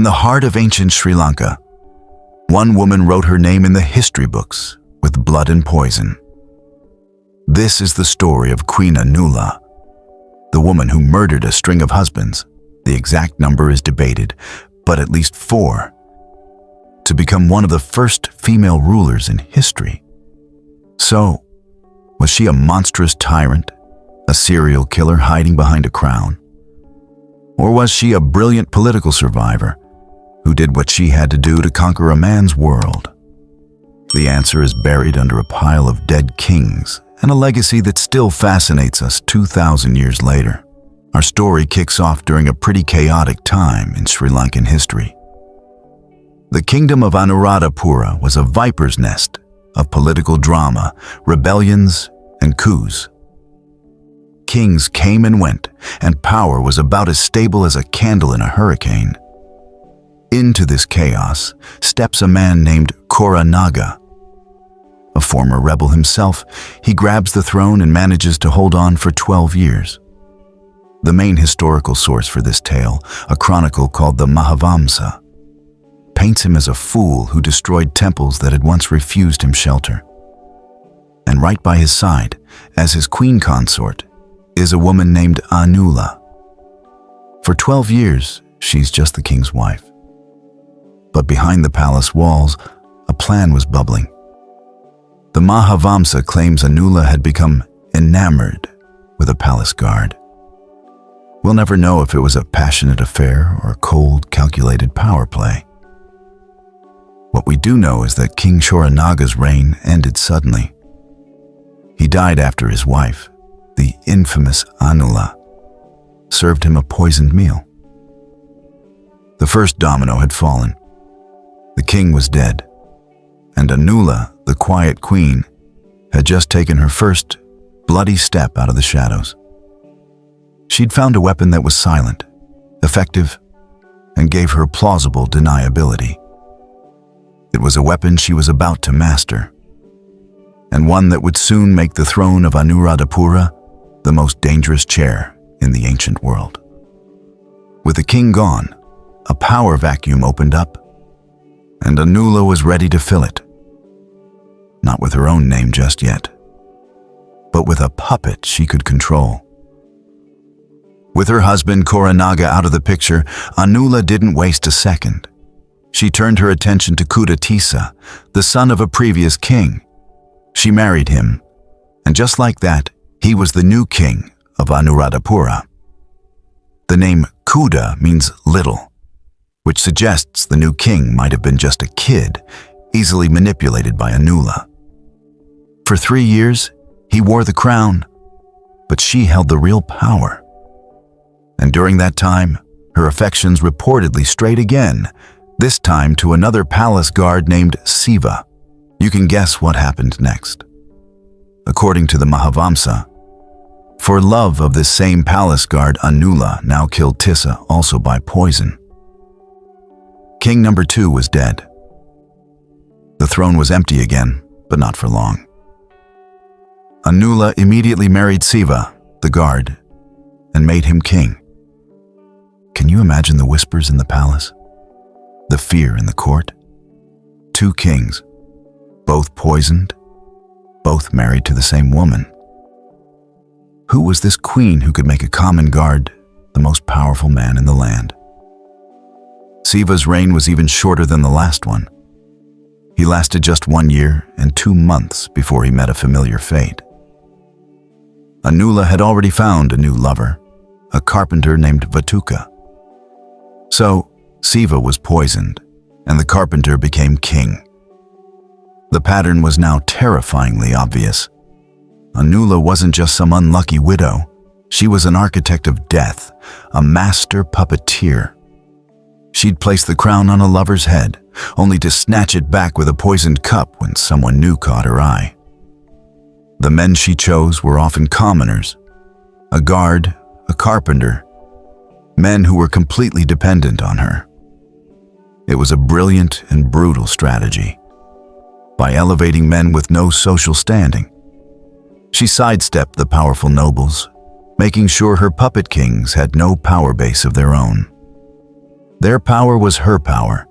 the heart of ancient Sri Lanka, one woman wrote her name in the history books with blood and poison. This is the story of Queen Anula, the woman who murdered a string of husbands. The exact number is debated, but at least 4, to become one of the first female rulers in history. So, was she a monstrous tyrant, a serial killer hiding behind a crown? Or was she a brilliant political survivor who did what she had to do to conquer a man's world? The answer is buried under a pile of dead kings and a legacy that still fascinates us 2,000 years later. Our story kicks off during a pretty chaotic time in Sri Lankan history. The kingdom of Anuradhapura was a viper's nest of political drama, rebellions, and coups. Kings came and went, and power was about as stable as a candle in a hurricane. Into this chaos steps a man named Koranaga. A former rebel himself, he grabs the throne and manages to hold on for 12 years. The main historical source for this tale, a chronicle called the Mahavamsa, paints him as a fool who destroyed temples that had once refused him shelter. And right by his side, as his queen consort, is a woman named Anula. For 12 years, she's just the king's wife. But behind the palace walls, a plan was bubbling. The Mahavamsa claims Anula had become enamored with a palace guard. We'll never know if it was a passionate affair or a cold, calculated power play. What we do know is that King Shoranaga's reign ended suddenly. He died after his wife, the infamous Anula, served him a poisoned meal. The first domino had fallen. The king was dead, and Anula, the quiet queen, had just taken her first bloody step out of the shadows. She'd found a weapon that was silent, effective, and gave her plausible deniability. It was a weapon she was about to master, and one that would soon make the throne of Anuradhapura the most dangerous chair in the ancient world. With the king gone, a power vacuum opened up, and Anula was ready to fill it. Not with her own name just yet, but with a puppet she could control. With her husband Koranaga out of the picture, Anula didn't waste a second. She turned her attention to Kudatisa, the son of a previous king. She married him, and just like that, he was the new king of Anuradhapura. The name Kuda means little, which suggests the new king might have been just a kid, easily manipulated by Anula. For 3 years, he wore the crown, but she held the real power. And during that time, her affections reportedly strayed again, this time to another palace guard named Siva. You can guess what happened next. According to the Mahavamsa, for love of this same palace guard, Anula now killed Tissa, also by poison. King number 2 was dead. The throne was empty again, but not for long. Anula immediately married Siva, the guard, and made him king. Can you imagine the whispers in the palace? The fear in the court? 2 kings, both poisoned, both married to the same woman. Who was this queen who could make a common guard the most powerful man in the land? Siva's reign was even shorter than the last one. He lasted just 1 year and 2 months before he met a familiar fate. Anula had already found a new lover, a carpenter named Vatuka. So, Siva was poisoned, and the carpenter became king. The pattern was now terrifyingly obvious. Anula wasn't just some unlucky widow. She was an architect of death, a master puppeteer. She'd place the crown on a lover's head, only to snatch it back with a poisoned cup when someone new caught her eye. The men she chose were often commoners, a guard, a carpenter, men who were completely dependent on her. It was a brilliant and brutal strategy. By elevating men with no social standing, she sidestepped the powerful nobles, making sure her puppet kings had no power base of their own. Their power was her power,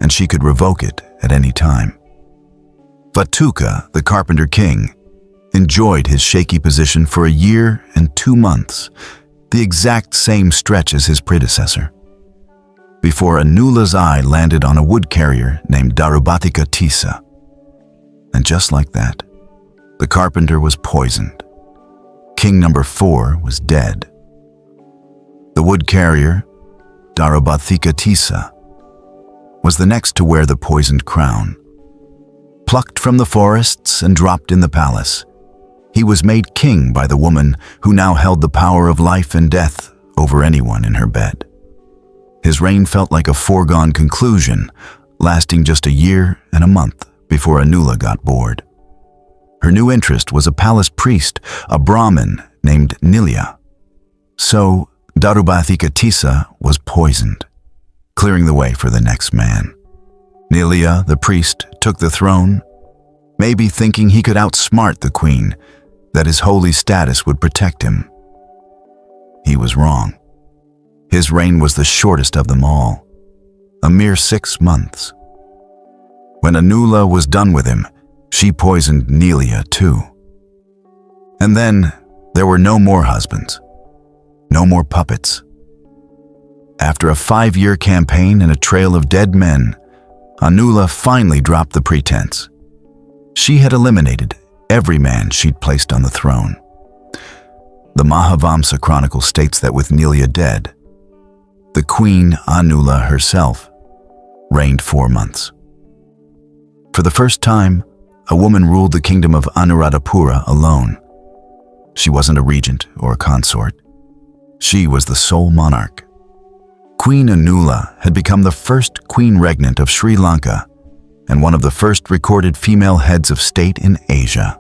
and she could revoke it at any time. Vatuka, the carpenter king, enjoyed his shaky position for a year and 2 months, the exact same stretch as his predecessor, before Anula's eye landed on a wood carrier named Darubatika Tisa. And just like that, the carpenter was poisoned. King number 4 was dead. The wood carrier, Darubatika Tisa, was the next to wear the poisoned crown. Plucked from the forests and dropped in the palace, he was made king by the woman who now held the power of life and death over anyone in her bed. His reign felt like a foregone conclusion, lasting just a year and a month before Anula got bored. Her new interest was a palace priest, a Brahmin named Nilya. So Darubatika Tisa was poisoned, clearing the way for the next man. Nilya, the priest, took the throne, maybe thinking he could outsmart the queen, that his holy status would protect him. He was wrong. His reign was the shortest of them all, a mere 6 months. When Anula was done with him, she poisoned Nilya too. And then there were no more husbands, no more puppets. After a 5-year campaign and a trail of dead men, Anula finally dropped the pretense. She had eliminated every man she'd placed on the throne. The Mahavamsa Chronicle states that with Nilya dead, the queen Anula herself reigned 4 months. For the first time, a woman ruled the kingdom of Anuradhapura alone. She wasn't a regent or a consort. She was the sole monarch. Queen Anula had become the first queen regnant of Sri Lanka and one of the first recorded female heads of state in Asia.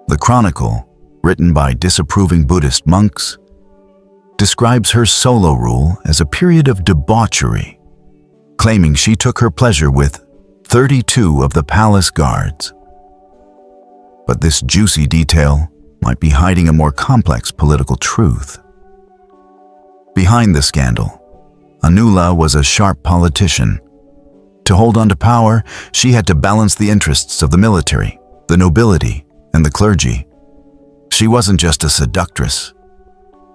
The chronicle, written by disapproving Buddhist monks, describes her solo rule as a period of debauchery, claiming she took her pleasure with 32 of the palace guards. But this juicy detail might be hiding a more complex political truth. Behind the scandal, Anula was a sharp politician. To hold on to power, she had to balance the interests of the military, the nobility, and the clergy. She wasn't just a seductress.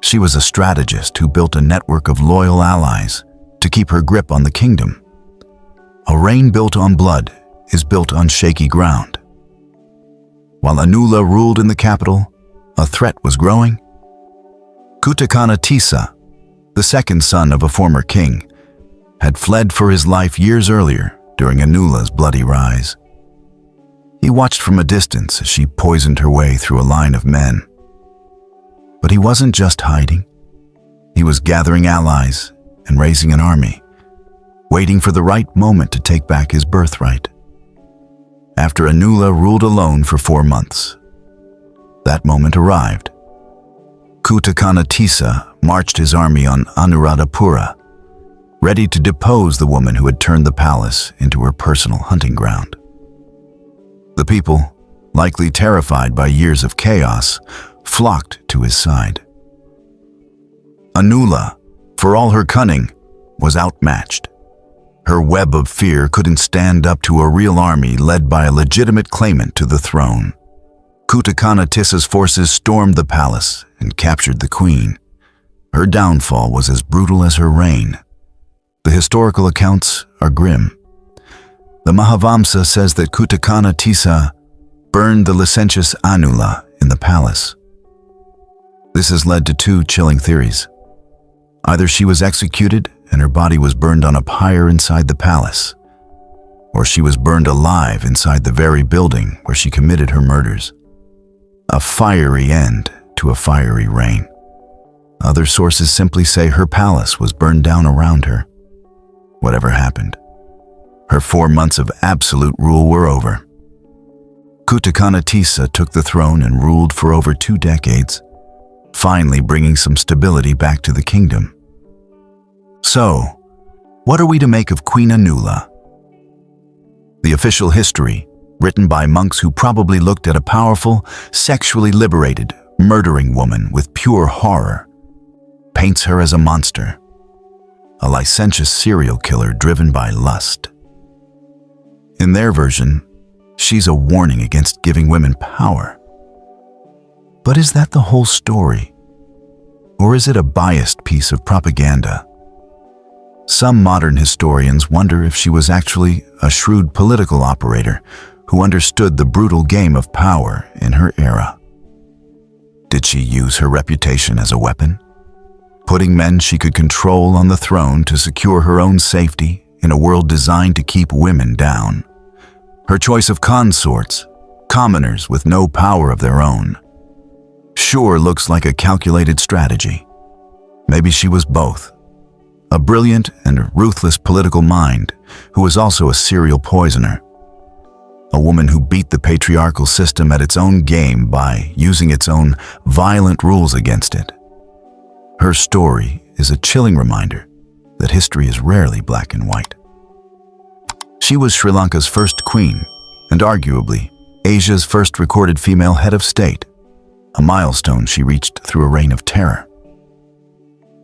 She was a strategist who built a network of loyal allies to keep her grip on the kingdom. A reign built on blood is built on shaky ground. While Anula ruled in the capital, a threat was growing. Kutakana Tisa, the second son of a former king, had fled for his life years earlier during Anula's bloody rise. He watched from a distance as she poisoned her way through a line of men. But he wasn't just hiding. He was gathering allies and raising an army, waiting for the right moment to take back his birthright. After Anula ruled alone for 4 months, that moment arrived. Kutakana Tisa marched his army on Anuradhapura, ready to depose the woman who had turned the palace into her personal hunting ground. The people, likely terrified by years of chaos, flocked to his side. Anula, for all her cunning, was outmatched. Her web of fear couldn't stand up to a real army led by a legitimate claimant to the throne. Kutakana Tisa's forces stormed the palace and captured the queen. Her downfall was as brutal as her reign. The historical accounts are grim. The Mahavamsa says that Kutakana Tisa burned the licentious Anula in the palace. This has led to 2 chilling theories. Either she was executed and her body was burned on a pyre inside the palace, or she was burned alive inside the very building where she committed her murders. A fiery end to a fiery reign. Other sources simply say her palace was burned down around her. Whatever happened, her 4 months of absolute rule were over. Kutakana Tisa took the throne and ruled for over 2 decades, finally bringing some stability back to the kingdom. So, what are we to make of Queen Anula? The official history, written by monks who probably looked at a powerful, sexually liberated, murdering woman with pure horror, paints her as a monster. a licentious serial killer driven by lust. In their version, she's a warning against giving women power. But is that the whole story? Or is it a biased piece of propaganda? Some modern historians wonder if she was actually a shrewd political operator who understood the brutal game of power in her era. Did she use her reputation as a weapon, putting men she could control on the throne to secure her own safety in a world designed to keep women down? Her choice of consorts, commoners with no power of their own, sure looks like a calculated strategy. Maybe she was both. A brilliant and ruthless political mind who was also a serial poisoner. A woman who beat the patriarchal system at its own game by using its own violent rules against it. Her story is a chilling reminder that history is rarely black and white. She was Sri Lanka's first queen and arguably Asia's first recorded female head of state, a milestone she reached through a reign of terror.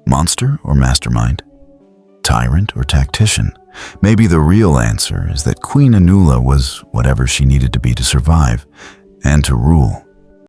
Monster or mastermind? Tyrant or tactician? Maybe the real answer is that Queen Anula was whatever she needed to be to survive and to rule.